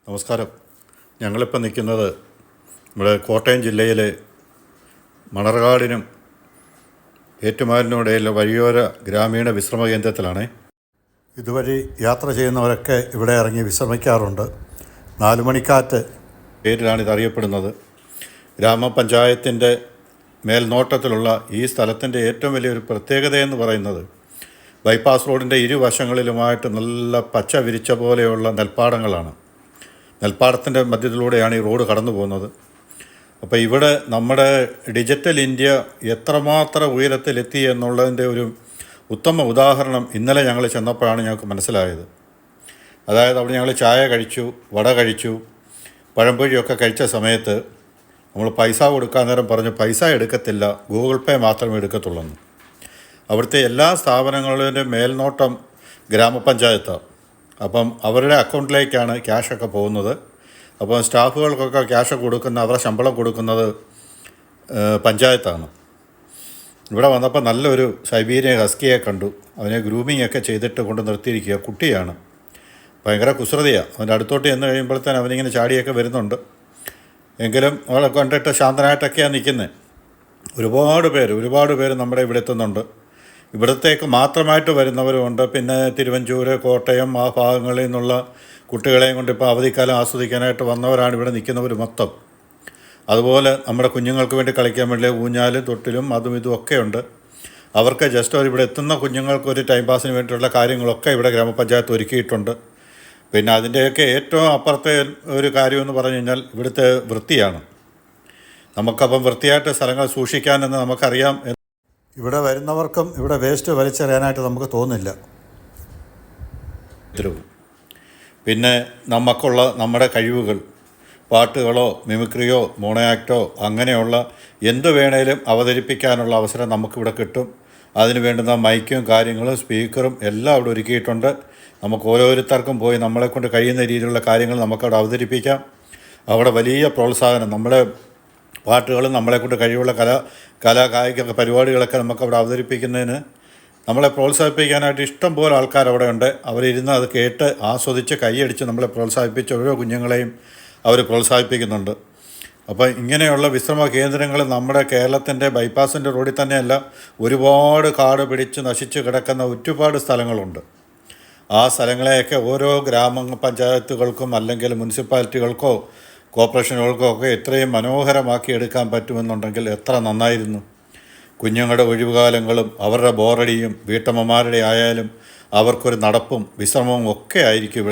നമസ്കാരം. ഞങ്ങളിപ്പോൾ നിൽക്കുന്നത് നമ്മുടെ കോട്ടയം ജില്ലയിലെ മണർകാടിനും ഏറ്റുമാനൂരിനുമിടയിലെ വഴിയോര ഗ്രാമീണ വിശ്രമ കേന്ദ്രത്തിലാണ്. ഇതുവഴി യാത്ര ചെയ്യുന്നവരൊക്കെ ഇവിടെ ഇറങ്ങി വിശ്രമിക്കാറുണ്ട്. 4 മണിക്കാറ്റ് പേരിലാണ് ഇതറിയപ്പെടുന്നത്. ഗ്രാമപഞ്ചായത്തിൻ്റെ മേൽനോട്ടത്തിലുള്ള ഈ സ്ഥലത്തിൻ്റെ ഏറ്റവും വലിയൊരു പ്രത്യേകതയെന്ന് പറയുന്നത് ബൈപ്പാസ് റോഡിൻ്റെ ഇരുവശങ്ങളിലുമായിട്ട് നല്ല പച്ച വിരിച്ച പോലെയുള്ള നെൽപ്പാടങ്ങളാണ്. നെൽപ്പാടത്തിൻ്റെ മധ്യത്തിലൂടെയാണ് ഈ റോഡ് കടന്നു പോകുന്നത്. അപ്പോൾ ഇവിടെ നമ്മുടെ ഡിജിറ്റൽ ഇന്ത്യ എത്രമാത്രം ഉയരത്തിലെത്തി എന്നുള്ളതിൻ്റെ ഒരു ഉത്തമ ഉദാഹരണം ഇന്നലെ ഞങ്ങൾ ചെന്നപ്പോഴാണ് ഞങ്ങൾക്ക് മനസ്സിലായത്. അതായത് അവിടെ ഞങ്ങൾ ചായ കഴിച്ചു, വട കഴിച്ചു, പഴംപൊഴിയൊക്കെ കഴിച്ച സമയത്ത് നമ്മൾ പൈസ കൊടുക്കാൻ നേരം പറഞ്ഞു പൈസ എടുക്കത്തില്ല, ഗൂഗിൾ പേ മാത്രമേ എടുക്കത്തുള്ളൂ. അവിടുത്തെ എല്ലാ സ്ഥാപനങ്ങളുടെയും മേൽനോട്ടം ഗ്രാമപഞ്ചായത്താണ്. അപ്പം അവരുടെ അക്കൗണ്ടിലേക്കാണ് ക്യാഷൊക്കെ പോകുന്നത്. അപ്പം സ്റ്റാഫുകൾക്കൊക്കെ ക്യാഷ് അവരുടെ ശമ്പളം കൊടുക്കുന്നത് പഞ്ചായത്താണ്. ഇവിടെ വന്നപ്പോൾ നല്ലൊരു സൈബീരിയൻ ഹസ്കിയെ കണ്ടു. അവനെ ഗ്രൂമിങ് ഒക്കെ ചെയ്തിട്ട് കൊണ്ട് നിർത്തിയിരിക്കുക. കുട്ടിയാണ്, ഭയങ്കര കുസൃതിയാണ്. അവൻ്റെ അടുത്തോട്ട് ചെന്ന് കഴിയുമ്പോഴത്തേന് അവനിങ്ങനെ ചാടിയൊക്കെ വരുന്നുണ്ട്. എങ്കിലും അവളെ കണ്ടിട്ട് ശാന്തനായിട്ടൊക്കെയാണ് നിൽക്കുന്നത്. ഒരുപാട് പേര് നമ്മുടെ ഇവിടെ എത്തുന്നുണ്ട്. ഇവിടത്തേക്ക് മാത്രമായിട്ട് വരുന്നവരുമുണ്ട്. പിന്നെ തിരുവഞ്ചൂർ, കോട്ടയം ആ ഭാഗങ്ങളിൽ നിന്നുള്ള കുട്ടികളെയും കൊണ്ട് ഇപ്പോൾ അവധിക്കാലം ആസ്വദിക്കാനായിട്ട് വന്നവരാണ് ഇവിടെ നിൽക്കുന്നവർ മൊത്തം. അതുപോലെ നമ്മുടെ കുഞ്ഞുങ്ങൾക്ക് വേണ്ടി കളിക്കാൻ വേണ്ടി ഊഞ്ഞാലും തൊട്ടിലും അതും ഇതും ഒക്കെ ഉണ്ട്. അവർക്ക് ജസ്റ്റ് ഇവിടെ എത്തുന്ന കുഞ്ഞുങ്ങൾക്ക് ഒരു ടൈം പാസിന് വേണ്ടിയിട്ടുള്ള കാര്യങ്ങളൊക്കെ ഇവിടെ ഗ്രാമപഞ്ചായത്ത് ഒരുക്കിയിട്ടുണ്ട്. പിന്നെ അതിൻ്റെയൊക്കെ ഏറ്റവും അപ്പുറത്തെ ഒരു കാര്യമെന്ന് പറഞ്ഞു കഴിഞ്ഞാൽ ഇവിടുത്തെ വൃത്തിയാണ്. നമുക്കപ്പം വൃത്തിയായിട്ട് സ്ഥലങ്ങൾ സൂക്ഷിക്കാനെന്ന് നമുക്കറിയാം. ഇവിടെ വരുന്നവർക്കും ഇവിടെ വേസ്റ്റ് വലിച്ചെറിയാനായിട്ട് നമുക്ക് തോന്നില്ല. പിന്നെ നമുക്കുള്ള നമ്മുടെ കഴിവുകൾ, പാട്ടുകളോ മിമിക്രിയോ മോണോ ആക്റ്റോ അങ്ങനെയുള്ള എന്ത് വേണേലും അവതരിപ്പിക്കാനുള്ള അവസരം നമുക്കിവിടെ കിട്ടും. അതിന് വേണ്ടുന്ന മൈക്കും കാര്യങ്ങളും സ്പീക്കറും എല്ലാം അവിടെ ഒരുക്കിയിട്ടുണ്ട്. നമുക്ക് ഓരോരുത്തർക്കും പോയി നമ്മളെക്കൊണ്ട് കഴിയുന്ന രീതിയിലുള്ള കാര്യങ്ങൾ നമുക്കവിടെ അവതരിപ്പിക്കാം. അവിടെ വലിയ പ്രോത്സാഹനം, നമ്മുടെ പാട്ടുകളും നമ്മളെക്കൊണ്ട് കഴിവുള്ള കായിക പരിപാടികളൊക്കെ നമുക്കവിടെ അവതരിപ്പിക്കുന്നതിന് നമ്മളെ പ്രോത്സാഹിപ്പിക്കാനായിട്ട് ഇഷ്ടം പോലെ ആൾക്കാർ അവിടെ ഉണ്ട്. അവരിരുന്ന് അത് കേട്ട് ആസ്വദിച്ച് കൈയടിച്ച് നമ്മളെ പ്രോത്സാഹിപ്പിച്ച് ഓരോ കുഞ്ഞുങ്ങളെയും അവർ പ്രോത്സാഹിപ്പിക്കുന്നുണ്ട്. അപ്പോൾ ഇങ്ങനെയുള്ള വിശ്രമ കേന്ദ്രങ്ങൾ നമ്മുടെ കേരളത്തിൻ്റെ ബൈപ്പാസിൻ്റെ റോഡിൽ തന്നെയല്ല, ഒരുപാട് കാട് പിടിച്ച് നശിച്ച് കിടക്കുന്ന ഒരുപാട് സ്ഥലങ്ങളുണ്ട്. ആ സ്ഥലങ്ങളെയൊക്കെ ഓരോ ഗ്രാമപഞ്ചായത്തുകൾക്കും അല്ലെങ്കിൽ മുനിസിപ്പാലിറ്റികൾക്കോ കോർപ്പറേഷനുകൾക്കോ ഒക്കെ എത്രയും മനോഹരമാക്കി എടുക്കാൻ പറ്റുമെന്നുണ്ടെങ്കിൽ എത്ര നന്നായിരുന്നു. കുഞ്ഞുങ്ങളുടെ ഒഴിവുകാലങ്ങളും അവരുടെ ബോറടിയും വീട്ടമ്മമാരുടെ ആയാലും അവർക്കൊരു നടപ്പും വിശ്രമവും ഒക്കെ ആയിരിക്കും ഇവിടെ.